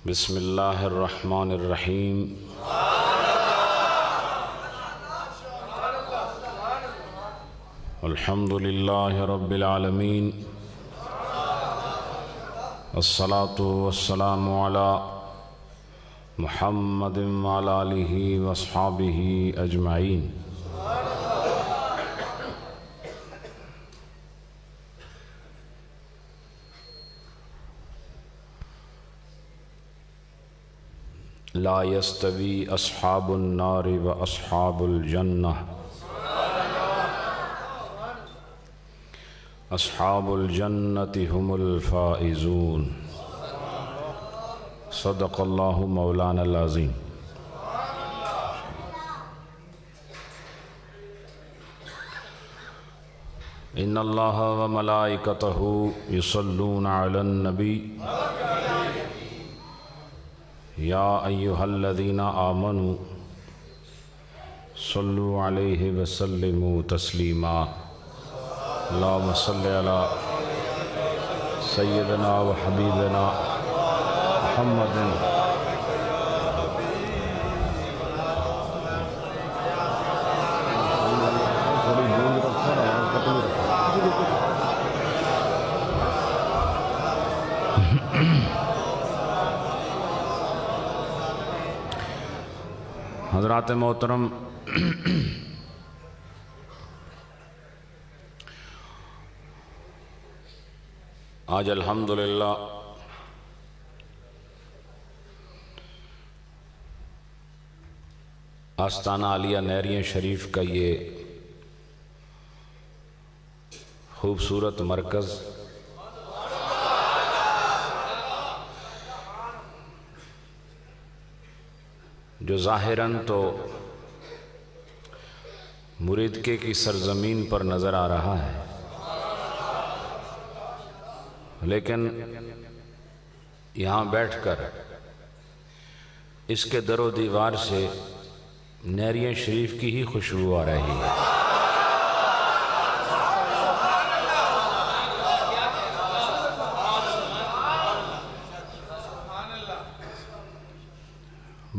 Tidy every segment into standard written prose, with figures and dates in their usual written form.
بسم اللہ الرحمن الرحیم۔ الحمد للہ رب العالمین، الصلاة والسلام علی محمد وعلی آلہ واصحابہ اجمعین۔ لا یستوی اصحاب النار و اصحاب الجنہ، اصحاب الجنۃ هم الفائزون۔ صدق اللہ مولانا العظیم۔ ان اللہ و ملائکتہ یصلون علی النبی یا ایہا الذین آمنوا صلوا علیہ وسلموا تسلیما۔ اللہم صلی علی سیدنا و حبیبنا محمد۔ حضرات محترم، آج الحمدللہ آستانہ عالیہ نیریاں شریف کا یہ خوبصورت مرکز جو ظاہراً تو مریدکے کی سرزمین پر نظر آ رہا ہے، لیکن یہاں بیٹھ کر اس کے در و دیوار سے نیریاں شریف کی ہی خوشبو آ رہی ہے۔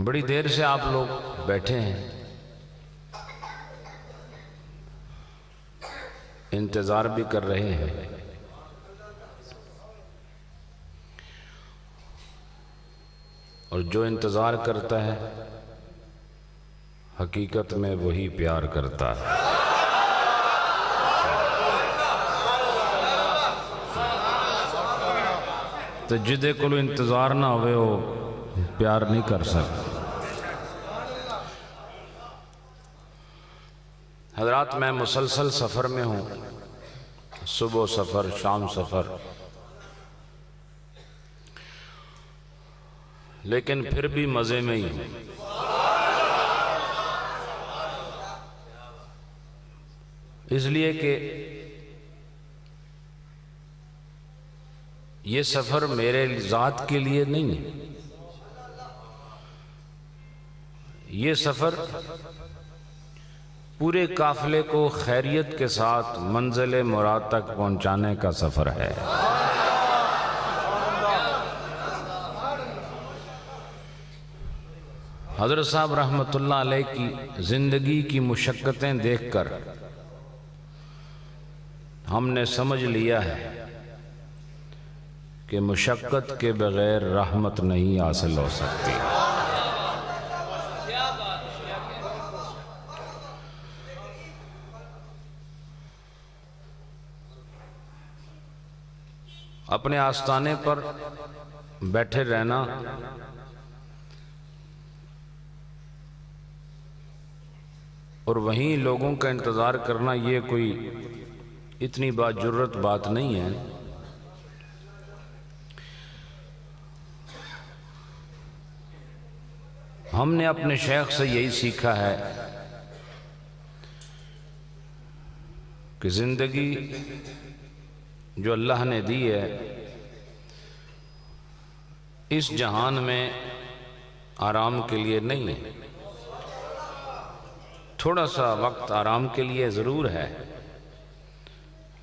بڑی دیر سے آپ لوگ بیٹھے ہیں، انتظار بھی کر رہے ہیں، اور جو انتظار کرتا ہے حقیقت میں وہی پیار کرتا ہے۔ تو جدے کو انتظار نہ ہوئے وہ پیار نہیں کر سکتا۔ حضرات، میں مسلسل سفر میں ہوں، صبح سفر، شام سفر، لیکن پھر بھی مزے میں ہی ہوں۔ اس لیے کہ یہ سفر میرے ذات کے لیے نہیں ہے، یہ سفر پورے قافلے کو خیریت کے ساتھ منزل مراد تک پہنچانے کا سفر ہے۔ حضرت صاحب رحمت اللہ علیہ کی زندگی کی مشقتیں دیکھ کر ہم نے سمجھ لیا ہے کہ مشقت کے بغیر رحمت نہیں حاصل ہو سکتی۔ اپنے آستانے پر بیٹھے رہنا اور وہیں لوگوں کا انتظار کرنا یہ کوئی اتنی باجرت بات نہیں ہے۔ ہم نے اپنے شیخ سے یہی سیکھا ہے کہ زندگی جو اللہ نے دی ہے اس جہان میں آرام کے لیے نہیں ہے۔ تھوڑا سا وقت آرام کے لیے ضرور ہے،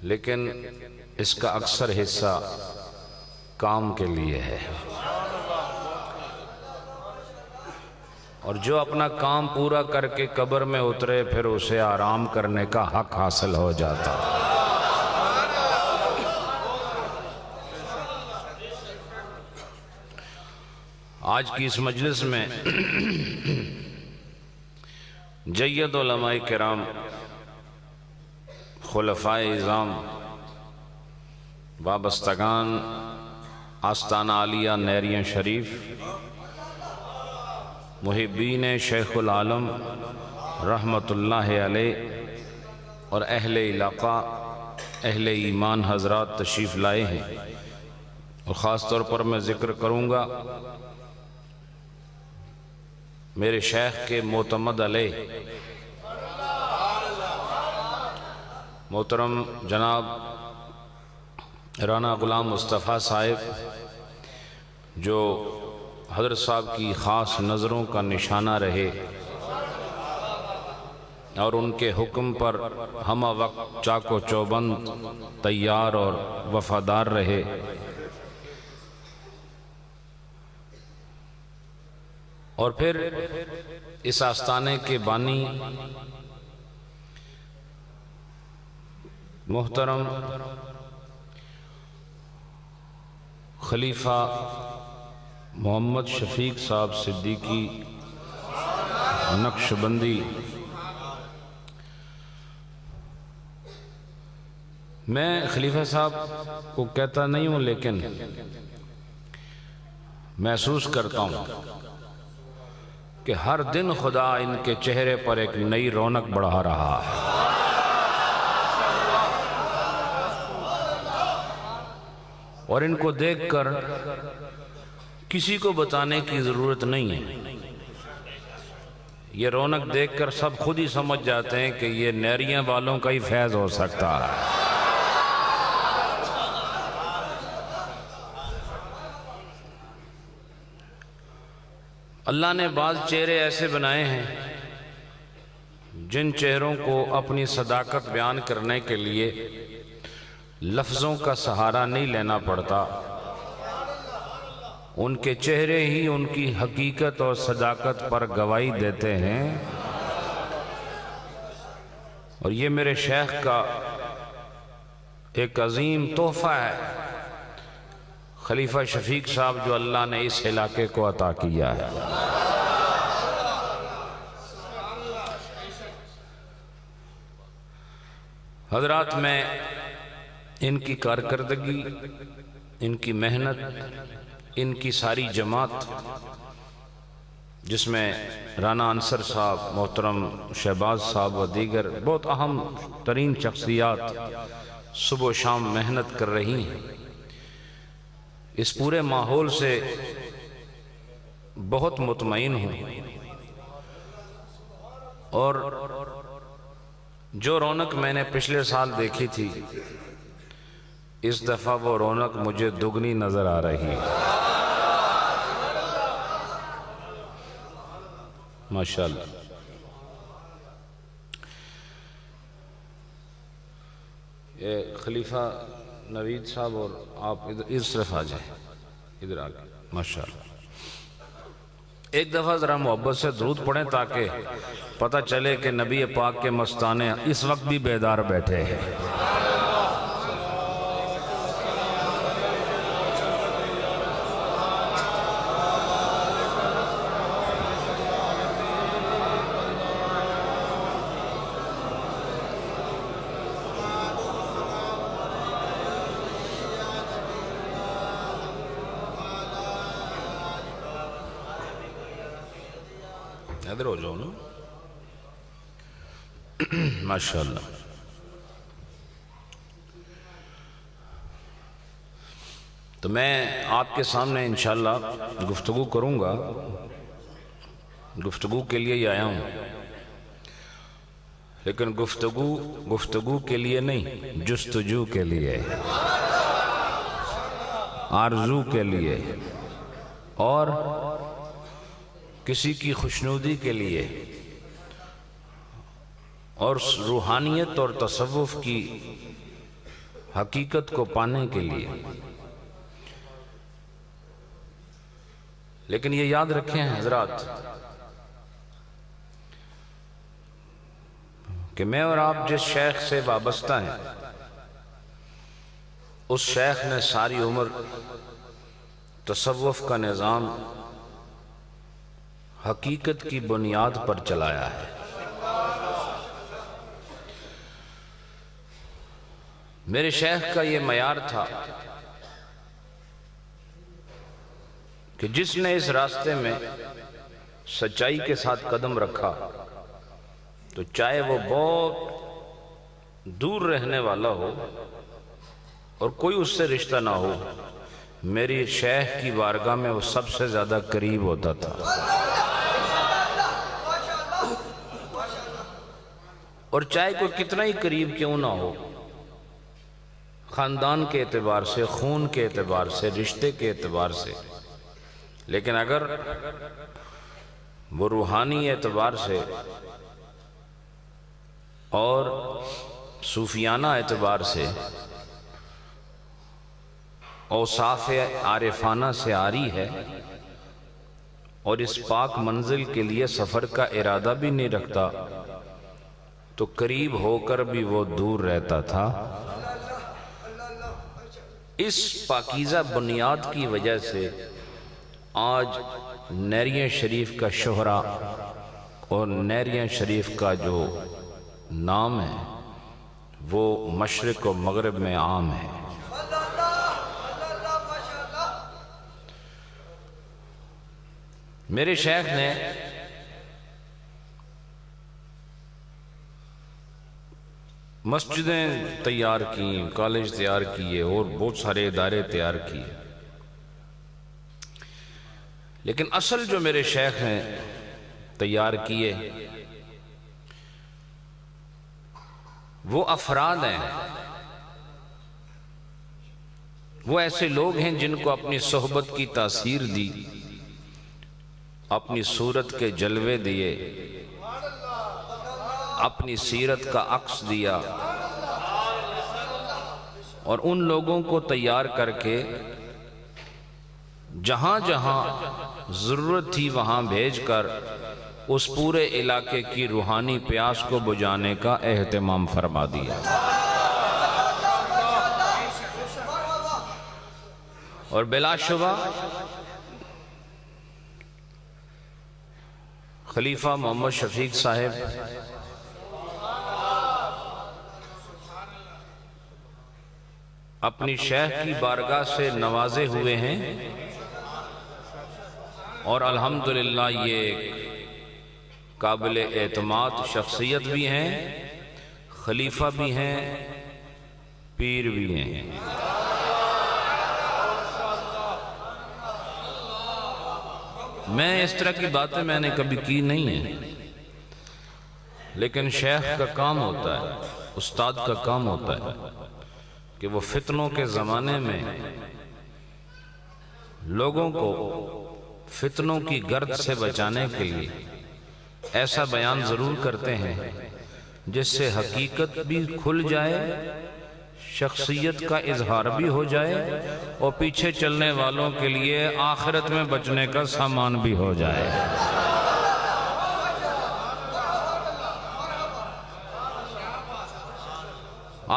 لیکن اس کا اکثر حصہ کام کے لیے ہے۔ اور جو اپنا کام پورا کر کے قبر میں اترے پھر اسے آرام کرنے کا حق حاصل ہو جاتا۔ آج کی اس مجلس میں جید علماء کرام، خلفائے اعظام، وابستگان آستانہ عالیہ نیریاں شریف، محبین شیخ العالم رحمت اللہ علیہ اور اہل علاقہ، اہل ایمان حضرات تشریف لائے ہیں، اور خاص طور پر میں ذکر کروں گا میرے شیخ کے معتمد علیہ محترم جناب رانا غلام مصطفیٰ صاحب، جو حضرت صاحب کی خاص نظروں کا نشانہ رہے اور ان کے حکم پر ہمہ وقت چاق و چوبند تیار اور وفادار رہے۔ اور پھر اس آستانے کے بانی محترم خلیفہ محمد شفیق صاحب صدیقی نقش بندی، میں خلیفہ صاحب کو کہتا نہیں ہوں لیکن محسوس کرتا ہوں کہ ہر دن خدا ان کے چہرے پر ایک نئی رونق بڑھا رہا ہے، اور ان کو دیکھ کر کسی کو بتانے کی ضرورت نہیں ہے۔ یہ رونق دیکھ کر سب خود ہی سمجھ جاتے ہیں کہ یہ نیریاں والوں کا ہی فیض ہو سکتا ہے۔ اللہ نے بعض چہرے ایسے بنائے ہیں جن چہروں کو اپنی صداقت بیان کرنے کے لیے لفظوں کا سہارا نہیں لینا پڑتا، ان کے چہرے ہی ان کی حقیقت اور صداقت پر گواہی دیتے ہیں۔ اور یہ میرے شیخ کا ایک عظیم تحفہ ہے، خلیفہ شفیق صاحب، جو اللہ نے اس علاقے کو عطا کیا ہے۔ حضرات، میں ان کی کارکردگی، ان کی محنت، ان کی ساری جماعت، جس میں رانا انصر صاحب، محترم شہباز صاحب و دیگر بہت اہم ترین شخصیات صبح و شام محنت کر رہی ہیں، اس پورے ماحول سے بہت مطمئن ہوں۔ اور جو رونق میں نے پچھلے سال دیکھی تھی، اس دفعہ وہ رونق مجھے دگنی نظر آ رہی ہے، ماشاءاللہ۔ یہ خلیفہ نوید صاحب اور آپ اس طرف آ جائیں، ادھر آگے، ماشاءاللہ۔ ایک دفعہ ذرا محبت سے درود پڑھیں تاکہ پتہ چلے کہ نبی پاک کے مستانے اس وقت بھی بیدار بیٹھے ہیں۔ ادھر ہو جاؤ نا، ماشاءاللہ۔ تو میں آپ کے سامنے انشاءاللہ گفتگو کروں گا، گفتگو کے لیے ہی آیا ہوں، لیکن گفتگو کے لیے نہیں، جستجو کے لیے، آرزو کے لیے، اور کسی کی خوشنودی کے لیے، اور روحانیت اور تصوف کی حقیقت کو پانے کے لیے۔ لیکن یہ یاد رکھیں حضرات کہ میں اور آپ جس شیخ سے وابستہ ہیں اس شیخ نے ساری عمر تصوف کا نظام حقیقت کی بنیاد پر چلایا ہے۔ میرے شیخ کا یہ معیار تھا کہ جس نے اس راستے میں سچائی کے ساتھ قدم رکھا تو چاہے وہ بہت دور رہنے والا ہو اور کوئی اس سے رشتہ نہ ہو، میری شیخ کی بارگاہ میں وہ سب سے زیادہ قریب ہوتا تھا۔ اور چاہے کوئی کتنا ہی قریب کیوں نہ ہو، خاندان کے اعتبار سے، خون کے اعتبار سے، رشتے کے اعتبار سے، لیکن اگر وہ روحانی اعتبار سے اور صوفیانہ اعتبار سے، اوصاف عارفانہ سے عاری ہے اور اس پاک منزل کے لیے سفر کا ارادہ بھی نہیں رکھتا، تو قریب ہو کر بھی وہ دور رہتا تھا۔ اس پاکیزہ بنیاد کی وجہ سے آج نیریاں شریف کا شہرہ اور نیریاں شریف کا جو نام ہے وہ مشرق و مغرب میں عام ہے۔ میرے شیخ نے مسجدیں تیار کی، کالج تیار کیے اور بہت سارے ادارے تیار کیے، لیکن اصل جو میرے شیخ نے تیار کیے وہ افراد ہیں، وہ ایسے لوگ ہیں جن کو اپنی صحبت کی تاثیر دی، اپنی صورت کے جلوے دیے، اپنی سیرت کا عکس دیا، اور ان لوگوں کو تیار کر کے جہاں جہاں ضرورت تھی وہاں بھیج کر اس پورے علاقے کی روحانی پیاس کو بجھانے کا اہتمام فرما دیا۔ اور بلا شبہ خلیفہ محمد شفیق صاحب اپنی شیخ کی بارگاہ سے نوازے ہوئے ہیں، اور الحمدللہ یہ قابل اعتماد شخصیت بھی ہیں، خلیفہ بھی ہیں، پیر بھی ہیں۔ میں اس طرح کی باتیں میں نے کبھی کی نہیں ہیں، لیکن شیخ کا کام ہوتا ہے، استاد کا کام ہوتا ہے کہ وہ فتنوں کے زمانے میں لوگوں کو فتنوں کی گرد سے بچانے کے لیے ایسا بیان ضرور کرتے ہیں جس سے حقیقت بھی کھل جائے، شخصیت کا اظہار بھی ہو جائے، اور پیچھے چلنے والوں کے لیے آخرت میں بچنے کا سامان بھی ہو جائے۔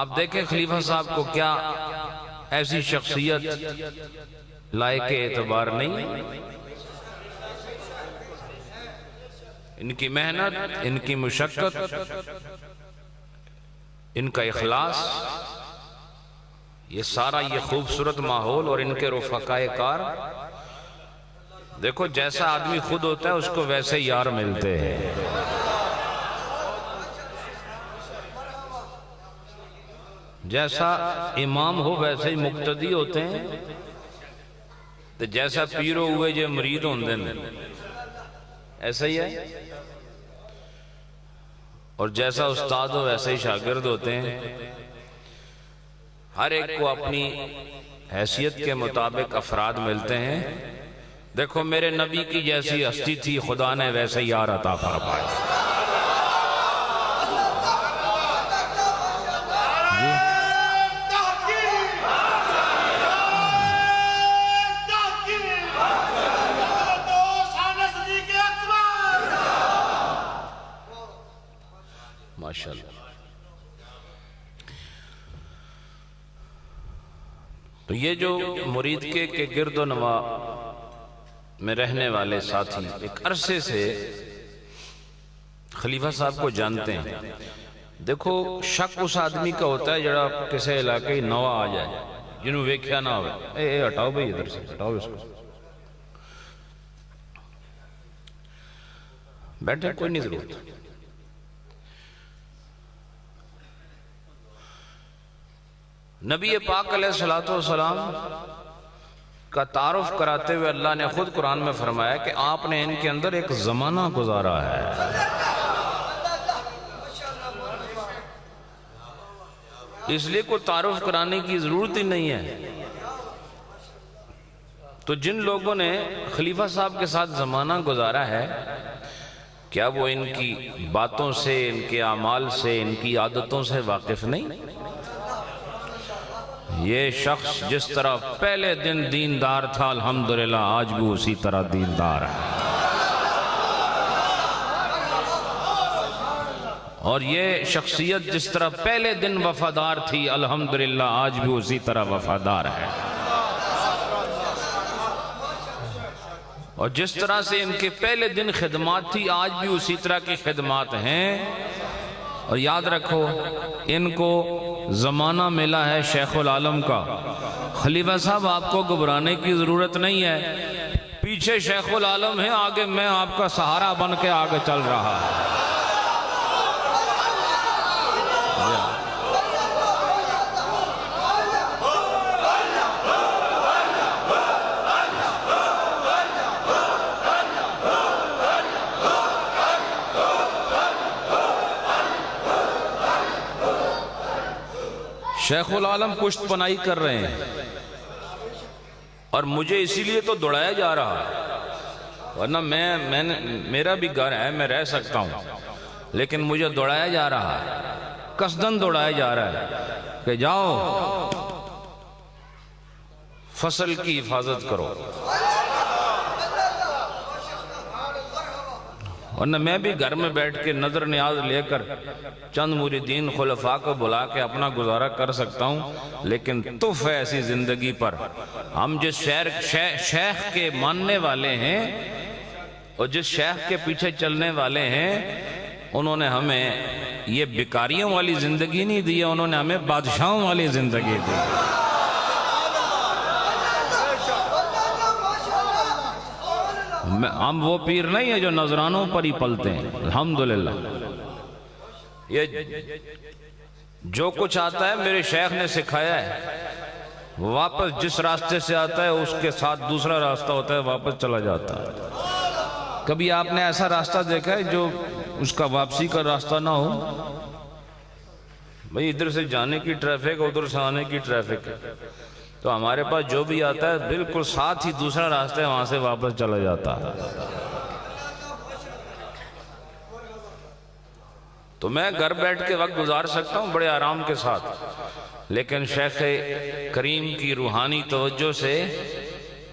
آپ دیکھیں خلیفہ صاحب کو کیا ایسی شخصیت لائق اعتبار نہیں، ان کی محنت، ان کی مشقت، ان کا اخلاص، یہ سارا یہ خوبصورت ماحول اور ان کے رفقائے کار، دیکھو جیسا آدمی خود ہوتا ہے اس کو ویسے یار ملتے ہیں۔ جیسا امام ہو ویسے ہی مقتدی ہوتے ہیں، تو جیسا پیرو ہوئے جو مرید ہوندے ہیں ایسا ہی ہے، اور جیسا استاد ہو ویسے ہی شاگرد ہوتے ہیں۔ ہر ایک کو اپنی حیثیت کے مطابق افراد ملتے ہیں۔ دیکھو میرے نبی کی جیسی ہستی تھی، خدا نے ویسے یار عطا فرمایا۔ ماشاءاللہ۔ یہ جو مرید کے گرد و نواح میں رہنے والے ساتھی ایک عرصے سے خلیفہ صاحب کو جانتے ہیں. دیکھو شک اس آدمی کا ہوتا ہے جڑا کسی علاقے نوا آ جائے جنہوں ویکھیا نہ ہوئے. اے ہٹاؤ بھئی ادھر سے ہٹاؤ اس کو. بیٹھے کوئی نہیں ضرورت. نبی پاک علیہ السلام کا تعارف کراتے ہوئے اللہ نے خود قرآن میں فرمایا کہ آپ نے ان کے اندر ایک زمانہ گزارا ہے. اس لیے کوئی تعارف کرانے کی ضرورت ہی نہیں ہے. تو جن لوگوں نے خلیفہ صاحب کے ساتھ زمانہ گزارا ہے، کیا وہ ان کی باتوں سے، ان کے اعمال سے، ان کی عادتوں سے واقف نہیں؟ یہ شخص جس طرح پہلے دن دیندار تھا الحمدللہ آج بھی اسی طرح دیندار ہے. اور یہ شخصیت جس طرح پہلے دن وفادار تھی الحمدللہ آج بھی اسی طرح وفادار ہے. اور جس طرح سے ان کے پہلے دن خدمات تھی آج بھی اسی طرح کی خدمات ہیں. اور یاد رکھو ان کو زمانہ ملا ہے شیخ العالم کا. خلیفہ صاحب آپ کو گھبرانے کی ضرورت نہیں ہے، پیچھے شیخ العالم ہے، آگے میں آپ کا سہارا بن کے آگے چل رہا ہے. شیخ العالم پشت پناہی کر رہے ہیں اور مجھے اسی لیے تو دوڑایا جا رہا ہے، ورنہ میرا بھی گھر ہے، میں رہ سکتا ہوں، لیکن مجھے دوڑایا جا رہا ہے، قصداً دوڑایا جا رہا ہے کہ جاؤ فصل کی حفاظت کرو. ورنہ میں بھی گھر میں بیٹھ کے نظر نیاز لے کر چند مریدین خلفاء کو بلا کے اپنا گزارا کر سکتا ہوں، لیکن تف ہے ایسی زندگی پر. ہم جس شیخ کے ماننے والے ہیں اور جس شیخ کے پیچھے چلنے والے ہیں، انہوں نے ہمیں یہ بیکاریوں والی زندگی نہیں دی، انہوں نے ہمیں بادشاہوں والی زندگی دی. ہم وہ پیر نہیں ہیں جو نذرانوں پر ہی پلتے ہیں الحمدللہ. یہ جو کچھ آتا ہے میرے شیخ نے سکھایا ہے، واپس جس راستے سے آتا ہے اس کے ساتھ دوسرا راستہ ہوتا ہے، واپس چلا جاتا ہے. کبھی آپ نے ایسا راستہ دیکھا ہے جو اس کا واپسی کا راستہ نہ ہو؟ بھئی ادھر سے جانے کی ٹریفک، ادھر سے آنے کی ٹریفک، تو ہمارے پاس جو بھی آتا ہے بالکل ساتھ ہی دوسرا راستہ ہے، وہاں سے واپس چلا جاتا ہے. تو میں گھر بیٹھ کے وقت گزار سکتا ہوں بڑے آرام کے ساتھ، لیکن شیخ کریم کی روحانی توجہ سے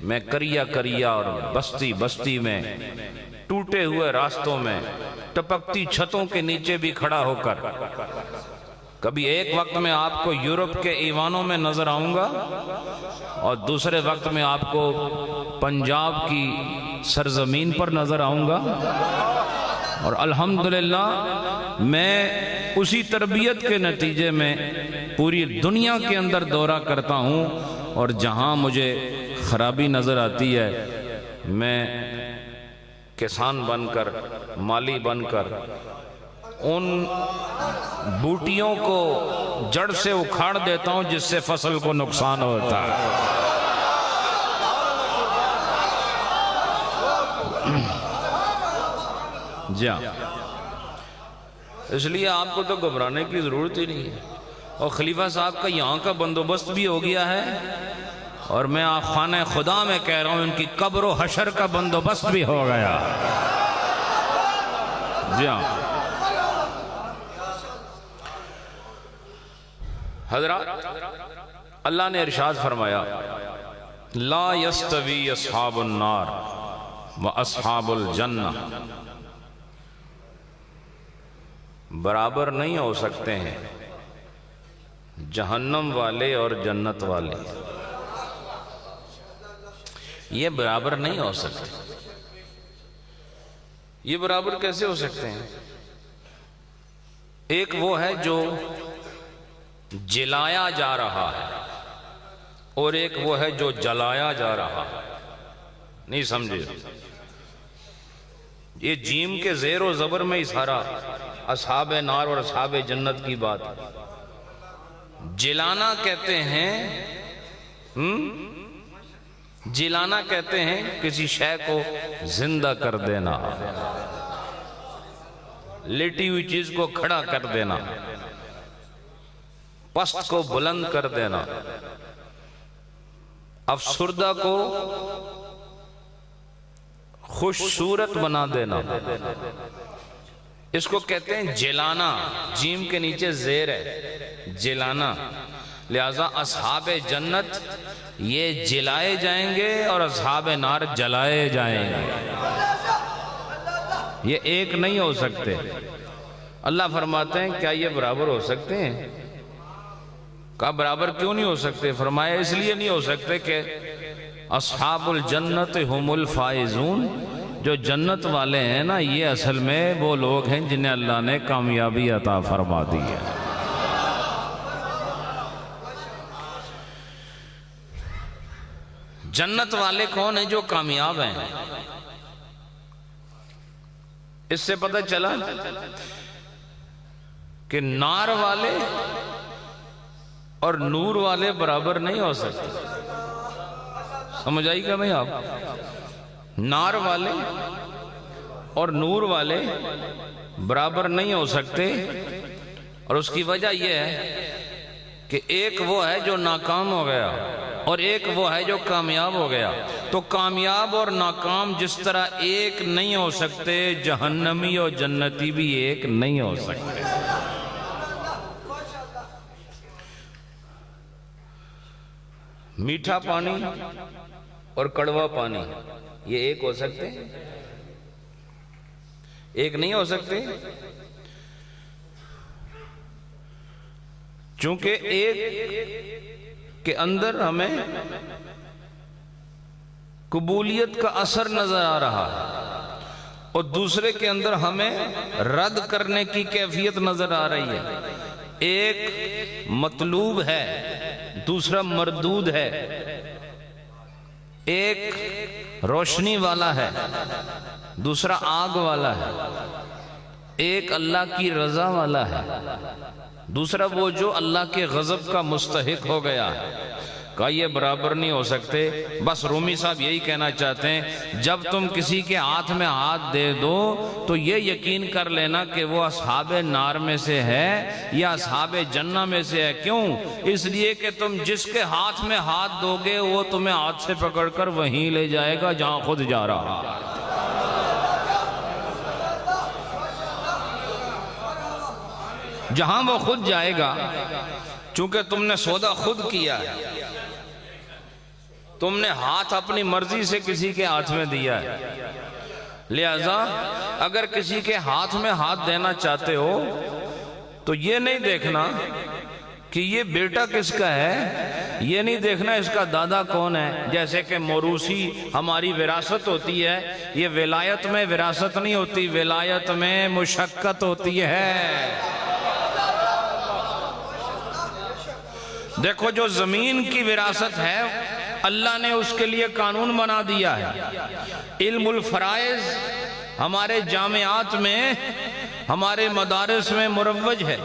میں کریا اور بستی بستی میں، ٹوٹے ہوئے راستوں میں، ٹپکتی چھتوں کے نیچے بھی کھڑا ہو کر کبھی ایک وقت میں آپ کو یورپ کے ایوانوں میں نظر آؤں گا اور دوسرے وقت میں آپ کو پنجاب کی سرزمین پر نظر آؤں گا. اور الحمدللہ میں اسی تربیت کے نتیجے میں پوری دنیا کے اندر دورہ کرتا ہوں، اور جہاں مجھے خرابی نظر آتی ہے میں کسان بن کر، مالی بن کر ان بوٹیوں کو جڑ سے اکھاڑ دیتا ہوں جس سے فصل کو نقصان ہوتا ہے. جی ہاں، اس لیے آپ کو تو گھبرانے کی ضرورت ہی نہیں ہے. اور خلیفہ صاحب کا یہاں کا بندوبست بھی ہو گیا ہے، اور میں خانہ خدا میں کہہ رہا ہوں ان کی قبر و حشر کا بندوبست بھی ہو گیا. جی ہاں حضرات، اللہ نے ارشاد فرمایا لا یستوی اصحاب النار و اصحاب الجنہ، برابر نہیں ہو سکتے ہیں جہنم والے اور جنت والے. یہ برابر نہیں ہو سکتے۔ یہ برابر کیسے ہو سکتے ہیں؟ ایک وہ ہے جو جلایا جا رہا ہے اور ایک وہ ہے جو جلایا جا رہا ہے۔ نہیں سمجھے؟ یہ جیم کے زیر و زبر میں اشارہ اصحاب نار اور اصحاب جنت کی بات۔ جلانا کہتے ہیں جلانا کہتے ہیں کسی شے کو زندہ کر دینا، لیٹی ہوئی چیز کو کھڑا کر دینا، پست کو بلند کر دینا، افسردہ کو خوش صورت بنا دینا، اس کو کہتے ہیں جلانا۔ جیم کے نیچے زیر ہے، جلانا۔ لہذا اصحاب جنت یہ جلائے جائیں گے اور اصحاب نار جلائے جائیں گے، یہ ایک نہیں ہو سکتے۔ اللہ فرماتے ہیں کیا یہ برابر ہو سکتے ہیں؟ کہا برابر کیوں نہیں ہو سکتے؟ فرمایا اس لیے نہیں ہو سکتے کہ اصحاب الجنت ہم الفائزون، جو جنت والے ہیں نا یہ اصل میں وہ لوگ ہیں جنہیں اللہ نے کامیابی عطا فرما دی ہے۔ جنت والے کون ہیں؟ جو کامیاب ہیں۔ اس سے پتہ چلا کہ نار والے اور نور والے برابر نہیں ہو سکتے۔ سمجھ آئی کہ نہیں آپ؟ نار والے اور نور والے برابر نہیں ہو سکتے، اور اس کی وجہ یہ ہے کہ ایک وہ ہے جو ناکام ہو گیا اور ایک وہ ہے جو کامیاب ہو گیا۔ تو کامیاب اور ناکام جس طرح ایک نہیں ہو سکتے، جہنمی اور جنتی بھی ایک نہیں ہو سکتے۔ میٹھا پانی اور کڑوا پانی یہ ایک ہو سکتے؟ ایک نہیں ہو سکتے، چونکہ ایک کے اندر ہمیں قبولیت کا اثر نظر آ رہا ہے اور دوسرے کے اندر ہمیں رد کرنے کی کیفیت نظر آ رہی ہے۔ ایک مطلوب ہے، دوسرا مردود ہے۔ ایک روشنی والا ہے، دوسرا آگ والا ہے۔ ایک اللہ کی رضا والا ہے، دوسرا وہ جو اللہ کے غضب کا مستحق ہو گیا ہے۔ کہا یہ برابر نہیں ہو سکتے۔ بس رومی صاحب یہی کہنا چاہتے ہیں جب تم کسی کے ہاتھ میں ہاتھ دے دو تو یہ یقین کر لینا کہ وہ اصحاب نار میں سے ہے یا اصحاب جنہ میں سے ہے۔ کیوں؟ اس لیے کہ تم جس کے ہاتھ میں ہاتھ دو گے وہ تمہیں ہاتھ سے پکڑ کر وہیں لے جائے گا جہاں خود جا رہا ہے۔ جہاں وہ خود جائے گا، چونکہ تم نے سودا خود کیا ہے، تم نے ہاتھ اپنی مرضی سے کسی کے ہاتھ میں دیا ہے، لہذا اگر کسی کے ہاتھ میں ہاتھ دینا چاہتے ہو تو یہ نہیں دیکھنا کہ یہ بیٹا کس کا ہے، یہ نہیں دیکھنا اس کا دادا کون ہے۔ جیسے کہ موروثی ہماری وراثت ہوتی ہے، یہ ولایت میں وراثت نہیں ہوتی، ولایت میں مشقت ہوتی ہے۔ دیکھو جو زمین کی وراثت ہے اللہ نے اس کے لیے قانون بنا دیا ہے۔ علم الفرائض ہمارے جامعات میں، ہمارے مدارس میں مروج ہے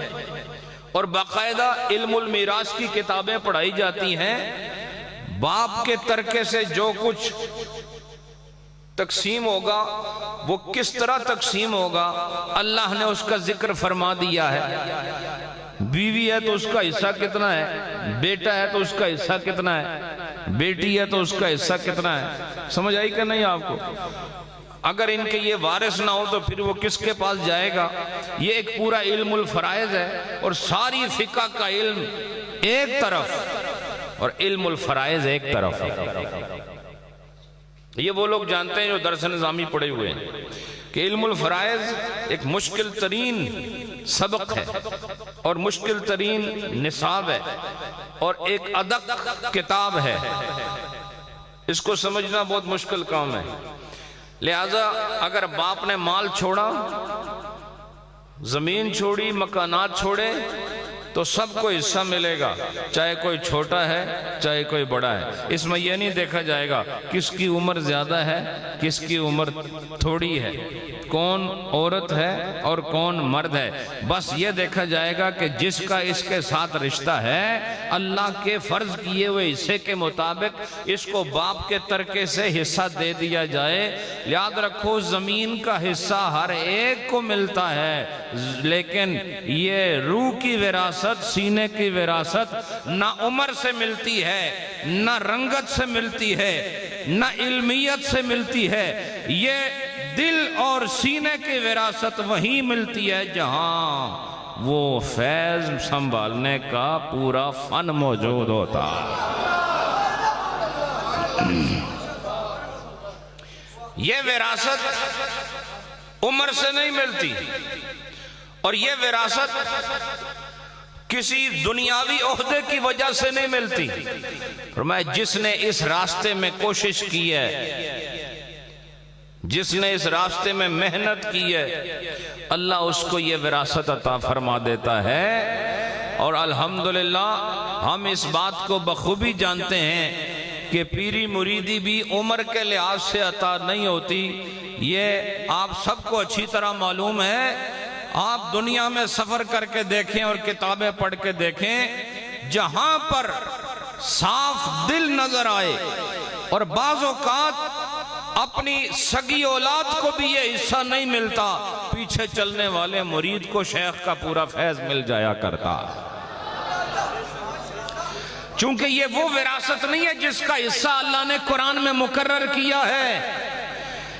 اور باقاعدہ علم المیراث کی کتابیں پڑھائی جاتی ہیں۔ باپ کے ترکے سے جو کچھ تقسیم ہوگا وہ کس طرح تقسیم ہوگا اللہ نے اس کا ذکر فرما دیا ہے۔ بیوی ہے تو اس کا حصہ کتنا ہے، بیٹا ہے تو اس کا حصہ کتنا ہے، بیٹی ہے تو اس کا حصہ کتنا ہے۔ سمجھ آئی کہ نہیں آپ کو؟ اگر ان کے یہ وارث نہ ہو تو پھر وہ کس کے پاس جائے گا؟ یہ ایک پورا علم الفرائض ہے اور ساری فقہ کا علم ایک طرف اور علم الفرائض ایک طرف ہے۔ یہ وہ لوگ جانتے ہیں جو درس نظامی پڑھے ہوئے ہیں کہ علم الفرائض ایک مشکل ترین سبق ہے اور مشکل ترین نصاب ہے اور ایک ادق کتاب ہے۔ اس کو سمجھنا بہت مشکل کام ہے۔ لہذا اگر باپ نے مال چھوڑا، زمین چھوڑی، مکانات چھوڑے، تو سب کو حصہ ملے گا، چاہے کوئی چھوٹا ہے چاہے کوئی بڑا ہے۔ اس میں یہ نہیں دیکھا جائے گا کس کی عمر زیادہ ہے کس کی عمر تھوڑی ہے، کون عورت ہے اور کون مرد ہے، بس یہ دیکھا جائے گا کہ جس کا اس کے ساتھ رشتہ ہے، اللہ کے فرض کیے ہوئے حصے کے مطابق اس کو باپ کے ترکے سے حصہ دے دیا جائے۔ یاد رکھو زمین کا حصہ ہر ایک کو ملتا ہے، لیکن یہ روح کی وراثت، سینے کی وراثت نہ عمر سے ملتی ہے، نہ رنگت سے ملتی ہے، نہ علمیت سے ملتی ہے، یہ دل اور سینے کی وراثت وہیں ملتی ہے جہاں وہ فیض سنبھالنے کا پورا فن موجود ہوتا۔ یہ وراثت عمر سے نہیں ملتی، اور یہ وراثت کسی دنیاوی عہدے کی وجہ سے نہیں ملتی۔ فرمایا جس نے اس راستے میں کوشش کی ہے، جس نے اس راستے میں محنت کی ہے، اللہ اس کو یہ وراثت عطا فرما دیتا ہے۔ اور الحمدللہ ہم اس بات کو بخوبی جانتے ہیں کہ پیری مریدی بھی عمر کے لحاظ سے عطا نہیں ہوتی، یہ آپ سب کو اچھی طرح معلوم ہے۔ آپ دنیا میں سفر کر کے دیکھیں اور کتابیں پڑھ کے دیکھیں، جہاں پر صاف دل نظر آئے اور بعض اوقات اپنی سگی اولاد کو بھی یہ حصہ نہیں ملتا، پیچھے چلنے والے مرید کو شیخ کا پورا فیض مل جایا کرتا، چونکہ یہ وہ وراثت نہیں ہے جس کا حصہ اللہ نے قرآن میں مقرر کیا ہے،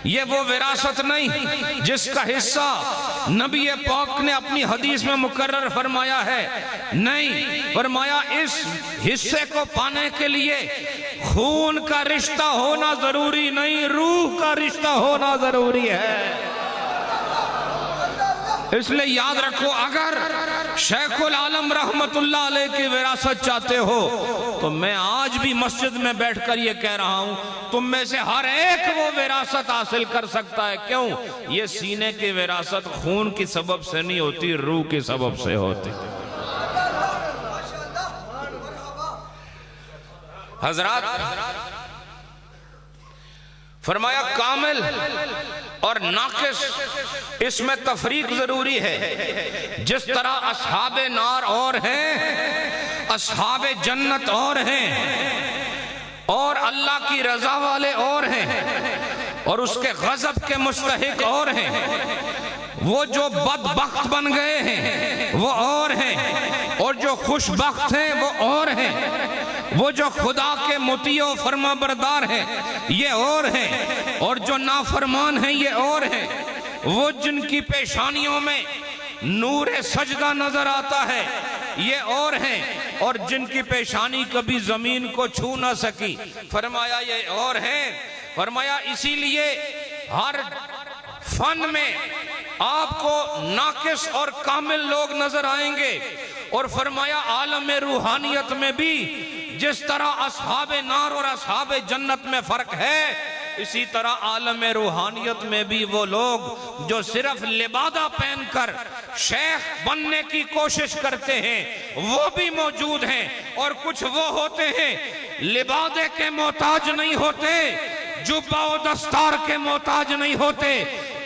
یہ وہ وراثت نہیں جس کا حصہ نبی پاک نے اپنی حدیث میں مقرر فرمایا ہے، نہیں، فرمایا اس حصے کو پانے کے لیے خون کا رشتہ ہونا ضروری نہیں، روح کا رشتہ ہونا ضروری ہے۔ اس لئے یاد رکھو، اگر شیخ العالم رحمت اللہ علیہ کی وراثت چاہتے ہو تو میں آج بھی مسجد میں بیٹھ کر یہ کہہ رہا ہوں، تم میں سے ہر ایک وہ وراثت حاصل کر سکتا ہے۔ کیوں؟ یہ سینے کی وراثت خون کی سبب سے نہیں ہوتی، روح کی سبب سے ہوتی۔ حضرات، فرمایا کامل اور ناقص، اس میں تفریق ضروری ہے۔ جس طرح اصحاب نار اور ہیں، اصحاب جنت اور ہیں، اور اللہ کی رضا والے اور ہیں، اور اس کے غضب کے مستحق اور ہیں، وہ جو بدبخت بن گئے ہیں وہ اور ہیں، اور جو خوش بخت ہیں وہ اور ہیں، وہ جو خدا کے مطیع و فرما بردار ہیں یہ اور ہیں، اور جو نافرمان ہیں یہ اور ہیں، وہ جن کی پیشانیوں میں نور سجدہ نظر آتا ہے یہ اور ہیں، اور جن کی پیشانی کبھی زمین کو چھو نہ سکی، فرمایا یہ اور ہیں۔ فرمایا اسی لیے ہر فن میں آپ کو ناقص اور کامل لوگ نظر آئیں گے، اور فرمایا عالم روحانیت میں بھی جس طرح اصحاب نار اور اصحاب جنت میں فرق ہے، اسی طرح عالم روحانیت میں بھی وہ لوگ جو صرف لبادہ پہن کر شیخ بننے کی کوشش کرتے ہیں وہ بھی موجود ہیں، اور کچھ وہ ہوتے ہیں لبادے کے محتاج نہیں ہوتے، جبہ و دستار کے محتاج نہیں ہوتے،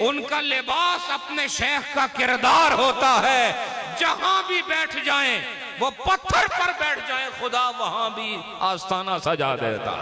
ان کا لباس اپنے شیخ کا کردار ہوتا ہے۔ جہاں بھی بیٹھ جائیں، وہ پتھر پر بیٹھ جائیں، خدا وہاں بھی آستانہ سجا دیتا۔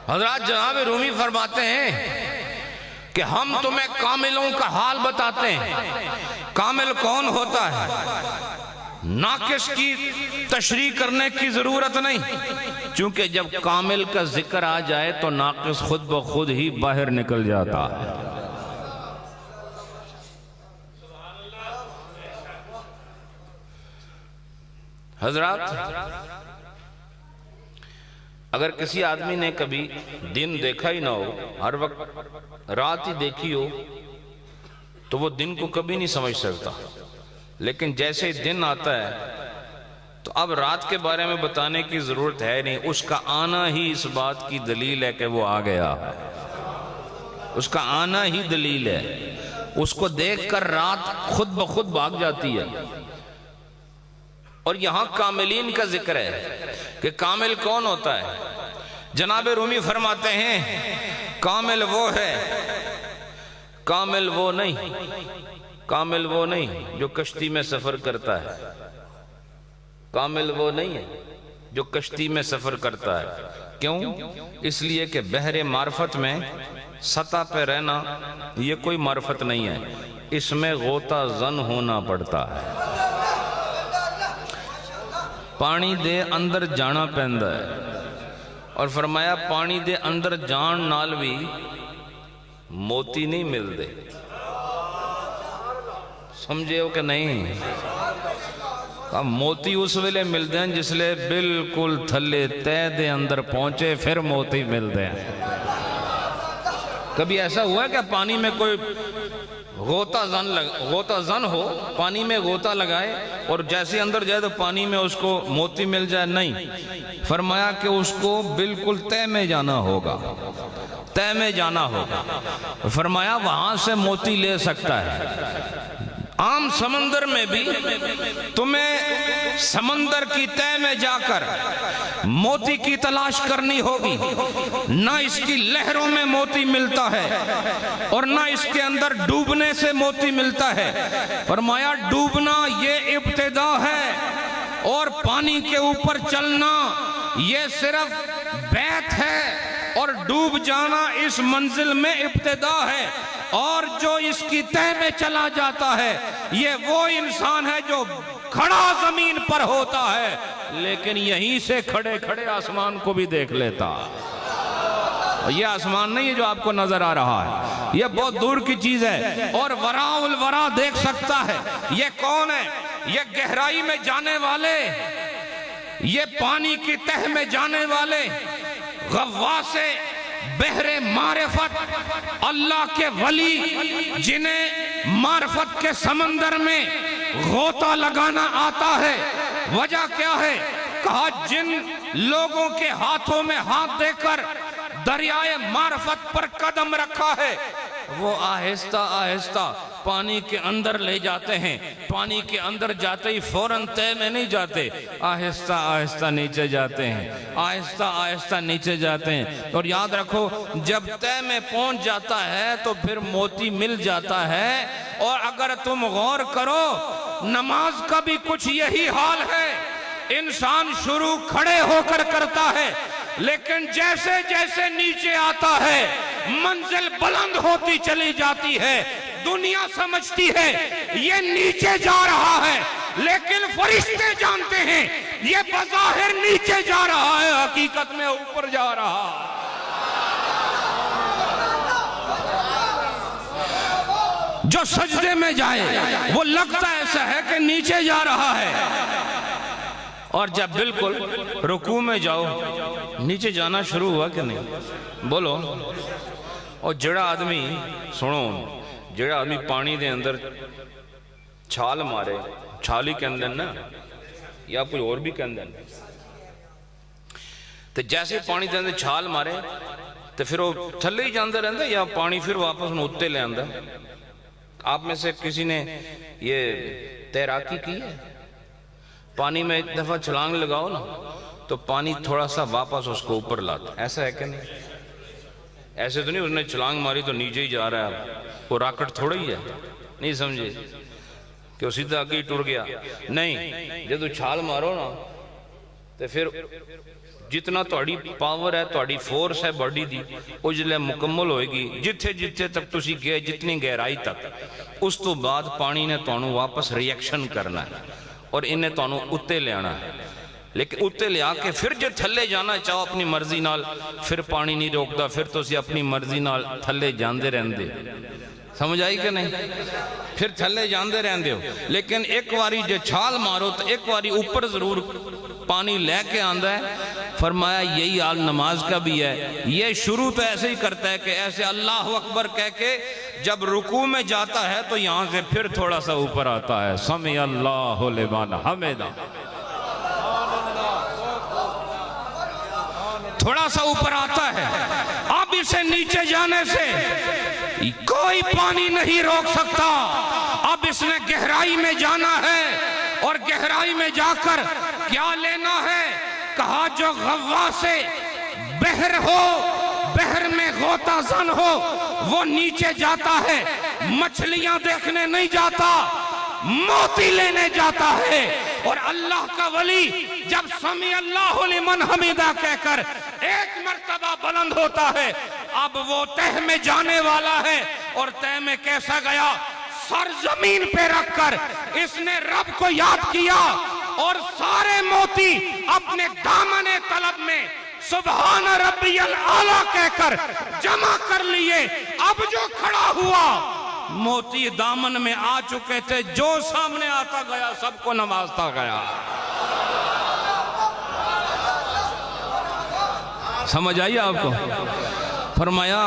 حضرات، جناب رومی فرماتے ہیں کہ ہم تمہیں کاملوں کا حال بتاتے ہیں۔ کامل کون ہوتا ہے؟ ناقص کی تشریح کرنے کی ضرورت نہیں، چونکہ جب کامل کا ذکر آ جائے تو ناقص خود بخود ہی باہر نکل جاتا ہے۔ حضرات، اگر کسی آدمی نے کبھی دن دیکھا ہی نہ ہو، ہر وقت رات ہی دیکھی ہو، تو وہ دن کو کبھی نہیں سمجھ سکتا. لیکن جیسے دن آتا ہے تو اب رات کے بارے میں بتانے کی ضرورت ہے نہیں. اس کا آنا ہی اس بات کی دلیل ہے کہ وہ آ گیا. اس کا آنا ہی دلیل ہے. اس کو دیکھ کر رات خود بخود بھاگ جاتی ہے. اور یہاں کاملین کا ذکر ہے کہ کامل کون ہوتا ہے. جناب رومی فرماتے ہیں کامل وہ ہے، کامل وہ نہیں، کامل وہ نہیں جو کشتی میں سفر کرتا ہے. کامل وہ نہیں ہے جو کشتی میں سفر کرتا ہے. کیوں؟ اس لیے کہ بحر معرفت میں سطح پہ رہنا یہ کوئی معرفت نہیں ہے، اس میں غوطہ زن ہونا پڑتا ہے. پانی دے اندر جانا پہندا ہے. اور فرمایا پانی دے اندر جان نال بھی موتی نہیں مل دے. سمجھے ہو کہ نہیں؟ موتی اس ویلے ملتے ہیں جس لئے بالکل تھلے تے دے اندر پہنچے پھر موتی ملتے ہیں. کبھی ایسا ہوا ہے کہ پانی میں کوئی غوطہ زن ہو، پانی میں غوطہ لگائے اور جیسے اندر جائے تو پانی میں اس کو موتی مل جائے؟ نہیں. فرمایا کہ اس کو بالکل تے میں جانا ہوگا، تے میں جانا ہوگا. فرمایا وہاں سے موتی لے سکتا ہے. عام سمندر میں بھی تمہیں سمندر کی تہ میں جا کر موتی کی تلاش کرنی ہوگی. نہ اس کی لہروں میں موتی ملتا ہے اور نہ اس کے اندر ڈوبنے سے موتی ملتا ہے. فرمایا ڈوبنا یہ ابتدا ہے اور پانی کے اوپر چلنا یہ صرف بیت ہے اور ڈوب جانا اس منزل میں ابتدا ہے. اور جو اس کی تہ میں چلا جاتا ہے یہ وہ انسان ہے جو کھڑا زمین پر ہوتا ہے لیکن یہیں سے کھڑے کھڑے آسمان کو بھی دیکھ لیتا. یہ آسمان نہیں ہے جو آپ کو نظر آ رہا ہے، یہ بہت دور کی چیز ہے. اور وراء الورا دیکھ سکتا ہے. یہ کون ہے؟ یہ گہرائی میں جانے والے، یہ پانی کی تہ میں جانے والے غواص بحر معرفت، اللہ کے ولی جنہیں معرفت کے سمندر میں غوطہ لگانا آتا ہے. وجہ کیا ہے؟ کہا جن لوگوں کے ہاتھوں میں ہاتھ دے کر دریائے معرفت پر قدم رکھا ہے وہ آہستہ آہستہ پانی کے اندر لے جاتے ہیں. پانی کے اندر جاتے ہی فوراً تے میں نہیں جاتے، آہستہ آہستہ نیچے جاتے ہیں، آہستہ آہستہ نیچے جاتے ہیں. اور یاد رکھو جب تے میں پہنچ جاتا ہے تو پھر موتی مل جاتا ہے. اور اگر تم غور کرو نماز کا بھی کچھ یہی حال ہے. انسان شروع کھڑے ہو کر کرتا ہے لیکن جیسے جیسے نیچے آتا ہے منزل بلند ہوتی چلی جاتی ہے. دنیا سمجھتی ہے یہ نیچے جا رہا ہے لیکن فرشتے جانتے ہیں یہ بظاہر نیچے جا رہا ہے، حقیقت میں اوپر جا رہا ہے. جو سجدے میں جائے وہ لگتا ایسا ہے کہ نیچے جا رہا ہے اور جب بالکل رکوع میں جاؤ نیچے جانا شروع ہوا کہ نہیں؟ بولو. اور جڑا آدمی سنو، جڑا آدمی پانی دے اندر چھال مارے، چھالی کے اندر نا یا کوئی اور بھی کے اندر، تو جیسے پانی دے اندر چھال مارے تو پھر وہ تھلے ہی جاندے رہندے یا پانی پھر واپس اتے لے آندہ. آپ میں سے کسی نے یہ تیراکی کی ہے؟ پانی میں ایک دفعہ چھلانگ لگاؤ نا تو پانی تھوڑا سا واپس اس کو اوپر لاتا. ایسا ہے کہ نہیں؟ ایسے تو نہیں اس نے چھلانگ ماری تو نیچے ہی جا رہا ہے، وہ راکٹ تھوڑا ہی ہے. نہیں سمجھے کہ وہ سیدھا آگے ہی ٹر گیا. نہیں، جب تو چھال مارو نا تو پھر جتنا توڑی پاور ہے، توڑی فورس ہے باڈی دی، وہ جلے مکمل ہوئے گی. جتھے جتھے تک تسی گئے، جتنی گہرائی تک، اس تو بعد پانی نے تانوں واپس ریئیکشن کرنا ہے اور انہیں تانوں اتے لے آنا ہے. لیکن اتے لے آ کے پھر جو تھلے جانا چاہو اپنی مرضی نال، پھر پانی نہیں روکتا، پھر تو اسی اپنی مرضی نال تھلے جاندے رہندے. سمجھ آئی کہ نہیں؟ پھر تھلے جاندے رہندے ہو، لیکن ایک واری جو چھال مارو تو ایک واری اوپر ضرور پانی لے کے آندہ ہے۔ فرمایا یہی حال نماز کا بھی ہے، یہ شروع تو ایسے ہی کرتا ہے کہ ایسے اللہ اکبر کہہ کے جب رکوع میں جاتا ہے تو یہاں سے پھر تھوڑا سا اوپر آتا ہے، سمع اللہ لمن حمدہ، تھوڑا سا اوپر آتا ہے۔ اب اسے نیچے جانے سے کوئی پانی نہیں روک سکتا، اب اس نے گہرائی میں جانا ہے، اور گہرائی میں جا کر کیا لینا ہے؟ کہا جو غواص بحر ہو، بحر میں غوطہ زن ہو، وہ نیچے جاتا ہے، مچھلیاں دیکھنے نہیں جاتا، موتی لینے جاتا ہے۔ اور اللہ کا ولی جب سمیع اللہ لمن حمدہ کہہ کر ایک مرتبہ بلند ہوتا ہے، اب وہ تہ میں جانے والا ہے، اور تہ میں کیسا گیا؟ سر زمین پہ رکھ کر اس نے رب کو یاد کیا، اور سارے موتی اپنے دامن طلب میں سبحان ربی الاعلیٰ کہہ کر جمع کر لیے۔ اب جو کھڑا ہوا موتی دامن میں آ چکے تھے، جو سامنے آتا گیا سب کو نوازتا گیا۔ سمجھ آئی آپ کو؟ فرمایا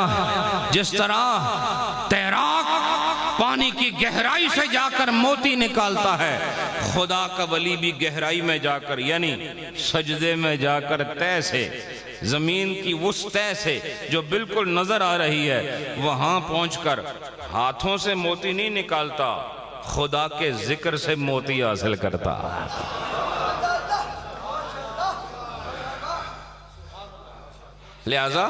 جس طرح تیراک پانی کی گہرائی سے جا کر موتی نکالتا ہے، خدا کا ولی بھی گہرائی میں جا کر، یعنی سجدے میں جا کر تہ سے، زمین کی اس تہ سے جو بالکل نظر آ رہی ہے، وہاں پہنچ کر ہاتھوں سے موتی نہیں نکالتا، خدا کے ذکر سے موتی حاصل کرتا۔ لہذا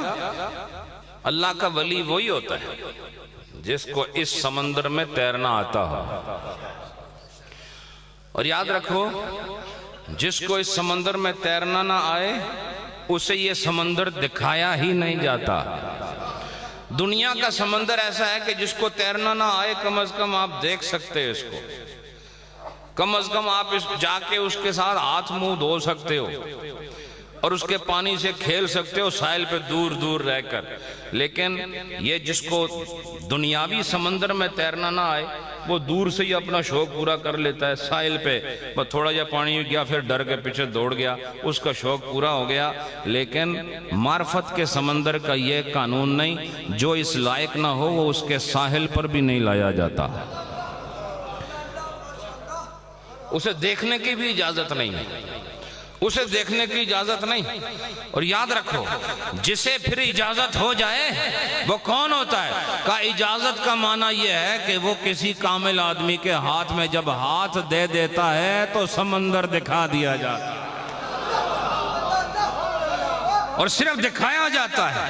اللہ کا ولی وہی ہوتا ہے جس کو اس سمندر میں تیرنا آتا ہو، اور یاد رکھو جس کو اس سمندر میں تیرنا نہ آئے اسے یہ سمندر دکھایا ہی نہیں جاتا۔ دنیا کا سمندر ایسا ہے کہ جس کو تیرنا نہ آئے کم از کم آپ دیکھ سکتے ہیں اس کو، کم از کم آپ جا کے اس کے ساتھ ہاتھ منہ دھو سکتے ہو اور اس کے پانی سے کھیل سکتے ہو ساحل پہ دور دور رہ کر، لیکن یہ جس کو دنیاوی سمندر میں تیرنا نہ آئے وہ دور سے ہی اپنا شوق پورا کر لیتا ہے، ساحل پہ بس تھوڑا جا پانی گیا پھر ڈر کے پیچھے دوڑ گیا، اس کا شوق پورا ہو گیا۔ لیکن معرفت کے سمندر کا یہ قانون نہیں، جو اس لائق نہ ہو وہ اس کے ساحل پر بھی نہیں لایا جاتا، اسے دیکھنے کی بھی اجازت نہیں ہے، اسے دیکھنے کی اجازت نہیں۔ اور یاد رکھو جسے پھر اجازت ہو جائے وہ کون ہوتا ہے؟ کہ اجازت کا معنی یہ ہے کہ وہ کسی کامل آدمی کے ہاتھ میں جب ہاتھ دے دیتا ہے تو سمندر دکھا دیا جاتا ہے، اور صرف دکھایا جاتا ہے،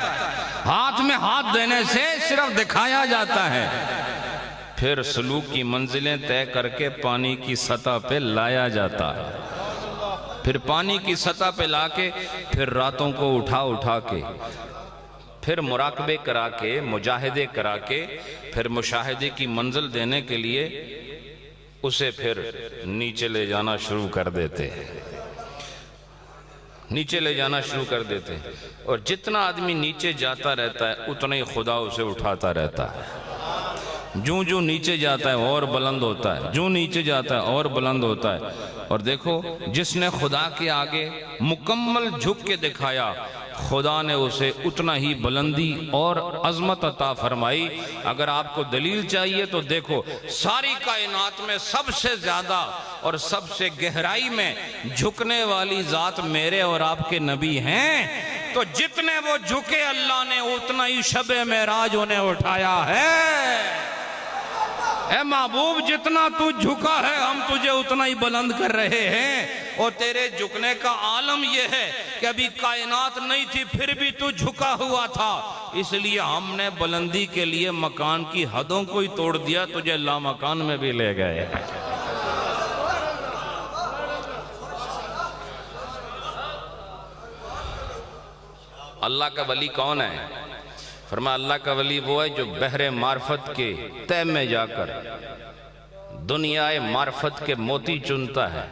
ہاتھ میں ہاتھ دینے سے صرف دکھایا جاتا ہے، پھر سلوک کی منزلیں طے کر کے پانی کی سطح پہ لایا جاتا ہے، پھر پانی کی سطح پہ لا کے پھر راتوں کو اٹھا کے پھر مراقبے کرا کے مجاہدے کرا کے پھر مشاہدے کی منزل دینے کے لیے اسے پھر نیچے لے جانا شروع کر دیتے ہیں، نیچے لے جانا شروع کر دیتے ہیں، اور جتنا آدمی نیچے جاتا رہتا ہے اتنا ہی خدا اسے اٹھاتا رہتا ہے، جو نیچے جاتا ہے اور بلند ہوتا ہے، جو نیچے جاتا ہے اور بلند ہوتا ہے۔ اور دیکھو جس نے خدا کے آگے مکمل جھک کے دکھایا خدا نے اسے اتنا ہی بلندی اور عظمت عطا فرمائی۔ اگر آپ کو دلیل چاہیے تو دیکھو ساری کائنات میں سب سے زیادہ اور سب سے گہرائی میں جھکنے والی ذات میرے اور آپ کے نبی ہیں، تو جتنے وہ جھکے اللہ نے اتنا ہی شب معراج انہیں اٹھایا ہے۔ اے محبوب جتنا تو جھکا ہے ہم تجھے اتنا ہی بلند کر رہے ہیں، اور تیرے جھکنے کا عالم یہ ہے کہ ابھی کائنات نہیں تھی پھر بھی تو جھکا ہوا تھا، اس لیے ہم نے بلندی کے لیے مکان کی حدوں کو ہی توڑ دیا، تجھے لامکان میں بھی لے گئے۔ اللہ کا ولی کون ہے؟ فرمایا اللہ کا ولی وہ ہے جو بحر معرفت کے تہ میں جا کر دنیا معرفت کے موتی چنتا ہے،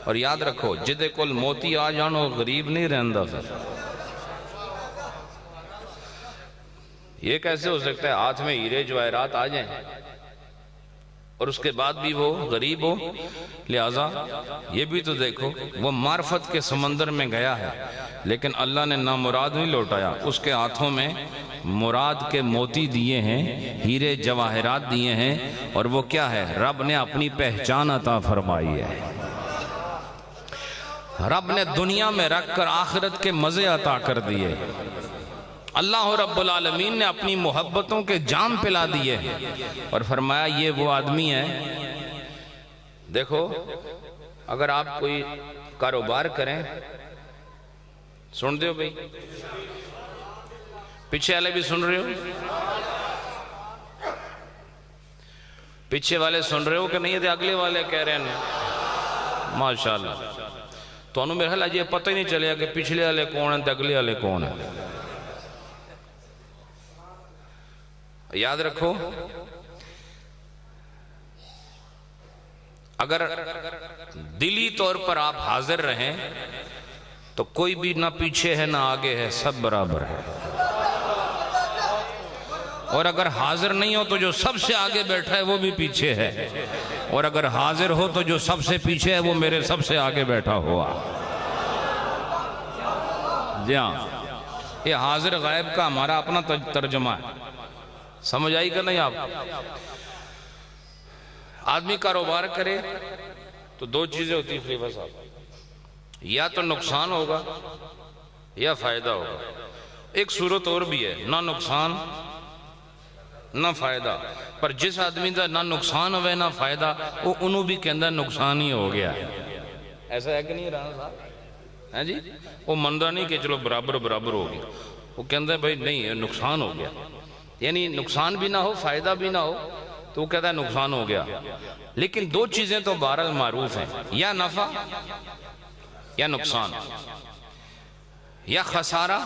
اور یاد رکھو جدے کول موتی آ جانو غریب نہیں رہندا، پھر یہ کیسے ہو سکتا ہے ہاتھ میں ہیرے جواہرات آ جائیں اور اس کے بعد بھی وہ غریب ہو؟ لہذا یہ بھی تو دیکھو، وہ معرفت کے سمندر میں گیا ہے لیکن اللہ نے نامراد نہیں لوٹایا، اس کے ہاتھوں میں مراد کے موتی دیے ہیں، ہیرے جواہرات دیے ہیں، اور وہ کیا ہے؟ رب نے اپنی پہچان عطا فرمائی ہے، رب نے دنیا میں رکھ کر آخرت کے مزے عطا کر دیے، اللہ رب العالمین نے اپنی محبتوں کے جام پلا دیے اور فرمایا یہ وہ آدمی ہے۔ دیکھو اگر آپ کوئی کاروبار کریں، سن دیو بھئی، پیچھے والے بھی سن رہے ہو؟ پیچھے والے سن رہے ہو کہ نہیں؟ اگلے والے کہہ رہے ہیں ماشاءاللہ۔ تو انہوں میرے خیال آج یہ پتہ ہی نہیں چلے کہ پچھلے والے کون ہیں اگلے والے کون ہیں۔ یاد رکھو، اگر دلی طور پر آپ حاضر رہیں تو کوئی بھی نہ پیچھے ہے نہ آگے ہے، سب برابر ہے، اور اگر حاضر نہیں ہو تو جو سب سے آگے بیٹھا ہے وہ بھی پیچھے ہے، اور اگر حاضر ہو تو جو سب سے پیچھے ہے وہ میرے سب سے آگے بیٹھا ہوا۔ جی ہاں، یہ حاضر غائب کا ہمارا اپنا ترجمہ ہے، سمجھ آئی کہ نہیں آپ؟ آدمی کاروبار کرے تو دو چیزیں ہوتی ہیں خلیفہ صاحب، یا تو نقصان ہوگا یا فائدہ ہوگا۔ ایک صورت اور بھی ہے، نہ نقصان نہ فائدہ، پر جس آدمی کا نہ نقصان ہوئے نہ فائدہ، وہ انہوں بھی کہ اندر نقصان ہی ہو گیا۔ ایسا ہے کہ نہیں رانا صاحب؟ ہے جی، وہ مندہ نہیں کہ چلو برابر برابر ہو گیا، وہ کہتا ہے بھائی نہیں نقصان ہو گیا، یعنی نقصان بھی نہ ہو فائدہ بھی نہ ہو تو وہ کہتا ہے نقصان ہو گیا۔ لیکن دو چیزیں تو بہرحال معروف ہیں، یا نفع یا نقصان، یا خسارہ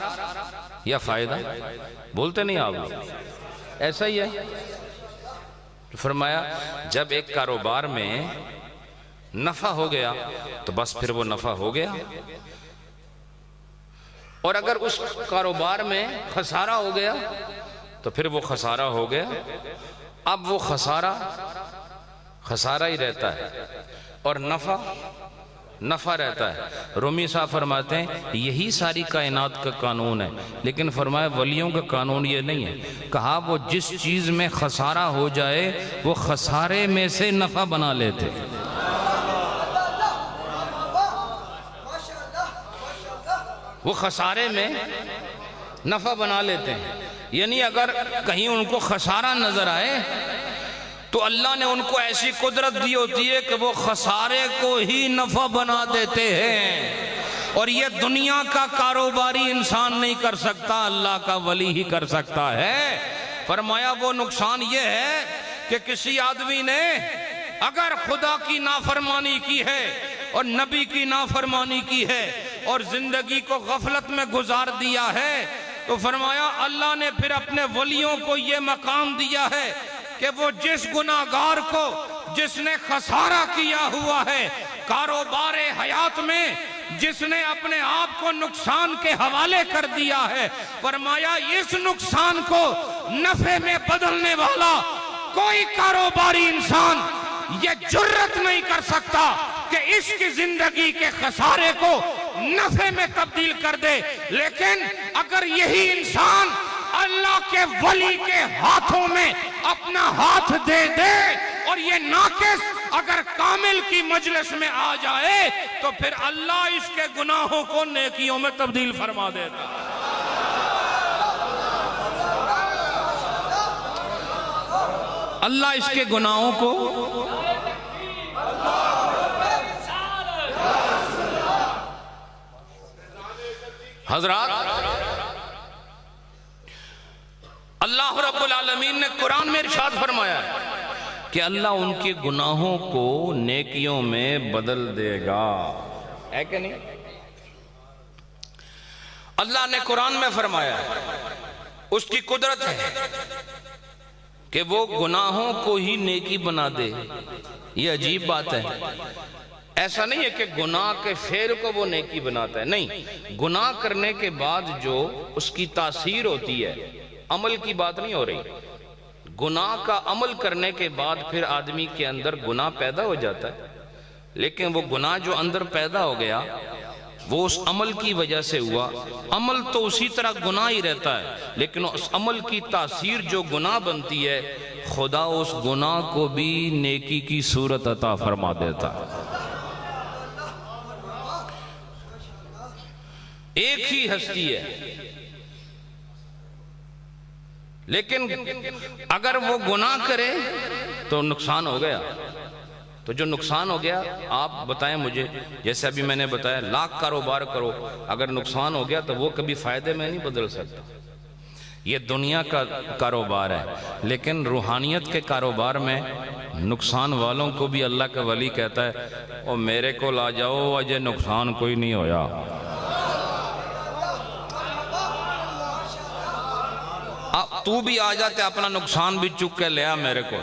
یا فائدہ، بولتے نہیں آپ لوگ؟ ایسا ہی ہے۔ فرمایا جب ایک کاروبار میں نفع ہو گیا تو بس پھر وہ نفع ہو گیا، اور اگر اس کاروبار میں خسارہ ہو گیا تو پھر وہ خسارہ ہو گیا۔ اب وہ خسارہ ہی رہتا ہے اور نفع رہتا ہے۔ رومی صاحب فرماتے ہیں یہی ساری کائنات کا قانون ہے، لیکن فرمایا ولیوں کا قانون یہ نہیں ہے، کہا وہ جس چیز میں خسارہ ہو جائے وہ خسارے میں سے نفع بنا لیتے۔ وہ خسارے میں نفع بنا لیتے ہیں، یعنی اگر کہیں ان کو خسارہ نظر آئے تو اللہ نے ان کو ایسی قدرت دی ہوتی ہے کہ وہ خسارے کو ہی نفع بنا دیتے ہیں، اور یہ دنیا کا کاروباری انسان نہیں کر سکتا، اللہ کا ولی ہی کر سکتا ہے۔ فرمایا وہ نقصان یہ ہے کہ کسی آدمی نے اگر خدا کی نافرمانی کی ہے اور نبی کی نافرمانی کی ہے اور زندگی کو غفلت میں گزار دیا ہے، تو فرمایا اللہ نے پھر اپنے ولیوں کو یہ مقام دیا ہے کہ وہ جس گناہگار کو جس نے خسارہ کیا ہوا ہے کاروبار حیات میں، جس نے اپنے آپ کو نقصان کے حوالے کر دیا ہے، فرمایا اس نقصان کو نفع میں بدلنے والا کوئی کاروباری انسان یہ جرت نہیں کر سکتا کہ اس کی زندگی کے خسارے کو نفع میں تبدیل کر دے۔ لیکن اگر یہی انسان اللہ کے ولی کے ہاتھوں میں اپنا ہاتھ دے دے اور یہ ناقص اگر کامل کی مجلس میں آ جائے تو پھر اللہ اس کے گناہوں کو نیکیوں میں تبدیل فرما دیتا۔ اللہ اس کے گناہوں کو حضرات، اللہ رب العالمین نے قرآن میں ارشاد فرمایا ہے کہ اللہ ان کے گناہوں کو نیکیوں میں بدل دے گا، ہے کہ نہیں؟ اللہ نے قرآن میں فرمایا ہے، اس کی قدرت ہے کہ وہ گناہوں کو ہی نیکی بنا دے۔ یہ عجیب بات ہے، ایسا نہیں ہے کہ گناہ کے فعل کو وہ نیکی بناتا ہے، نہیں، گناہ کرنے کے بعد جو اس کی تاثیر ہوتی ہے عمل کی بات نہیں ہو رہی. گناہ کا عمل کرنے کے بعد پھر آدمی کے اندر گناہ پیدا ہو جاتا ہے، لیکن وہ گناہ جو اندر پیدا ہو گیا وہ اس عمل کی وجہ سے ہوا. عمل تو اسی طرح گناہ ہی رہتا ہے، لیکن اس عمل کی تاثیر جو گناہ بنتی ہے، خدا اس گناہ کو بھی نیکی کی صورت عطا فرما دیتا ہے. ایک ہی ہستی ہے، لیکن اگر وہ گناہ کرے تو نقصان ہو گیا. تو جو نقصان ہو گیا آپ بتائیں مجھے، جیسے ابھی میں نے بتایا لاکھ کاروبار کرو، اگر نقصان ہو گیا تو وہ کبھی فائدے میں نہیں بدل سکتا. یہ دنیا کا کاروبار ہے، لیکن روحانیت کے کاروبار میں نقصان والوں کو بھی اللہ کا ولی کہتا ہے او میرے کو لا جاؤ، اجے نقصان کوئی نہیں ہویا. تو بھی آ جاتے اپنا نقصان بھی چک کے لیا میرے کو،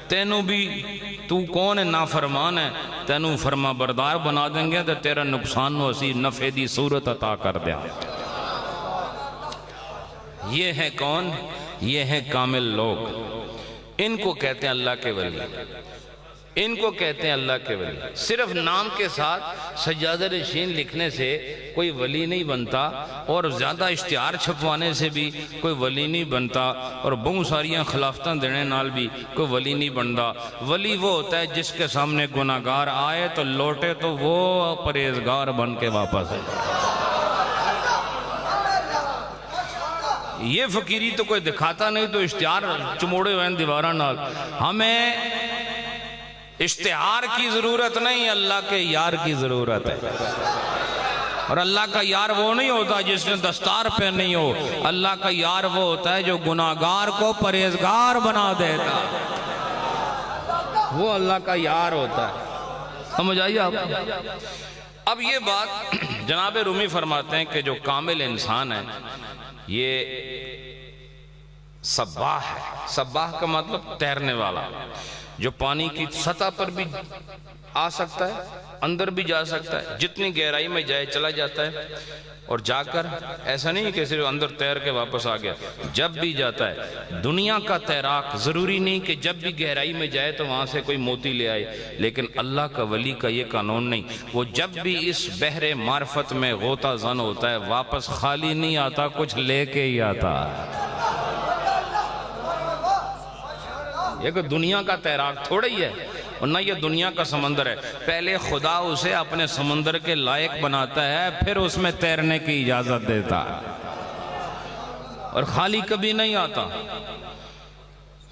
تینوں بھی تو کون ہے نافرمان ہے، تینوں فرما بردار بنا دیں گے تو تیرا نقصان نو اسی نفع دی صورت عطا کر دیا. یہ ہے کون؟ یہ ہیں کامل لوگ. ان کو کہتے ہیں اللہ کے ولی، ان کو کہتے ہیں اللہ کے ولی. صرف نام کے ساتھ سجادہ نشین لکھنے سے کوئی ولی نہیں بنتا، اور زیادہ اشتہار چھپوانے سے بھی کوئی ولی نہیں بنتا، اور بہت ساریاں خلافتاں دینے نال بھی کوئی ولی نہیں بنتا. ولی وہ ہوتا ہے جس کے سامنے گناہگار آئے تو لوٹے تو وہ پرہیزگار بن کے واپس ہے. یہ فقیری تو کوئی دکھاتا نہیں، تو اشتہار چموڑے ہوئے ہیں دیواراں نال. ہمیں اشتہار کی ضرورت نہیں، اللہ کے یار کی ضرورت ہے. اور اللہ کا یار وہ نہیں ہوتا جس نے دستار پہ نہیں ہو، اللہ کا یار وہ ہوتا ہے جو گناہگار کو پرہیزگار بنا دیتا، وہ اللہ کا یار ہوتا ہے. سمجھ آئیے آپ؟ اب یہ بات جناب رومی فرماتے ہیں کہ جو کامل انسان ہے یہ سباح ہے. سباح کا مطلب تیرنے والا، جو پانی کی سطح پر بھی آ سکتا ہے، اندر بھی جا سکتا ہے، جتنی گہرائی میں جائے چلا جاتا ہے، اور جا کر ایسا نہیں کہ صرف اندر تیر کے واپس آ گیا، جب بھی جاتا ہے. دنیا کا تیراک ضروری نہیں کہ جب بھی گہرائی میں جائے تو وہاں سے کوئی موتی لے آئے، لیکن اللہ کا ولی کا یہ قانون نہیں. وہ جب بھی اس بحر معرفت میں غوطہ زن ہوتا ہے واپس خالی نہیں آتا، کچھ لے کے ہی آتا. یہ کہ دنیا کا تیراک تھوڑا ہی ہے، اور نہ یہ دنیا کا سمندر ہے. پہلے خدا اسے اپنے سمندر کے لائق بناتا ہے، پھر اس میں تیرنے کی اجازت دیتا ہے، اور خالی کبھی نہیں آتا.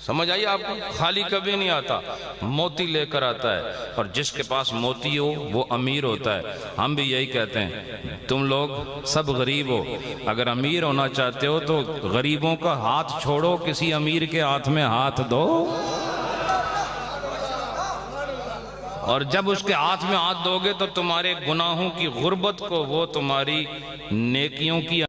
سمجھ آئیے آپ کو؟ خالی کبھی نہیں آتا، موتی لے کر آتا ہے. اور جس کے پاس موتی ہو وہ امیر ہوتا ہے. ہم بھی یہی کہتے ہیں تم لوگ سب غریب ہو، اگر امیر ہونا چاہتے ہو تو غریبوں کا ہاتھ چھوڑو، کسی امیر کے ہاتھ میں ہاتھ دو، اور جب اس کے ہاتھ میں ہاتھ دو گے تو تمہارے گناہوں کی غربت کو وہ تمہاری نیکیوں کی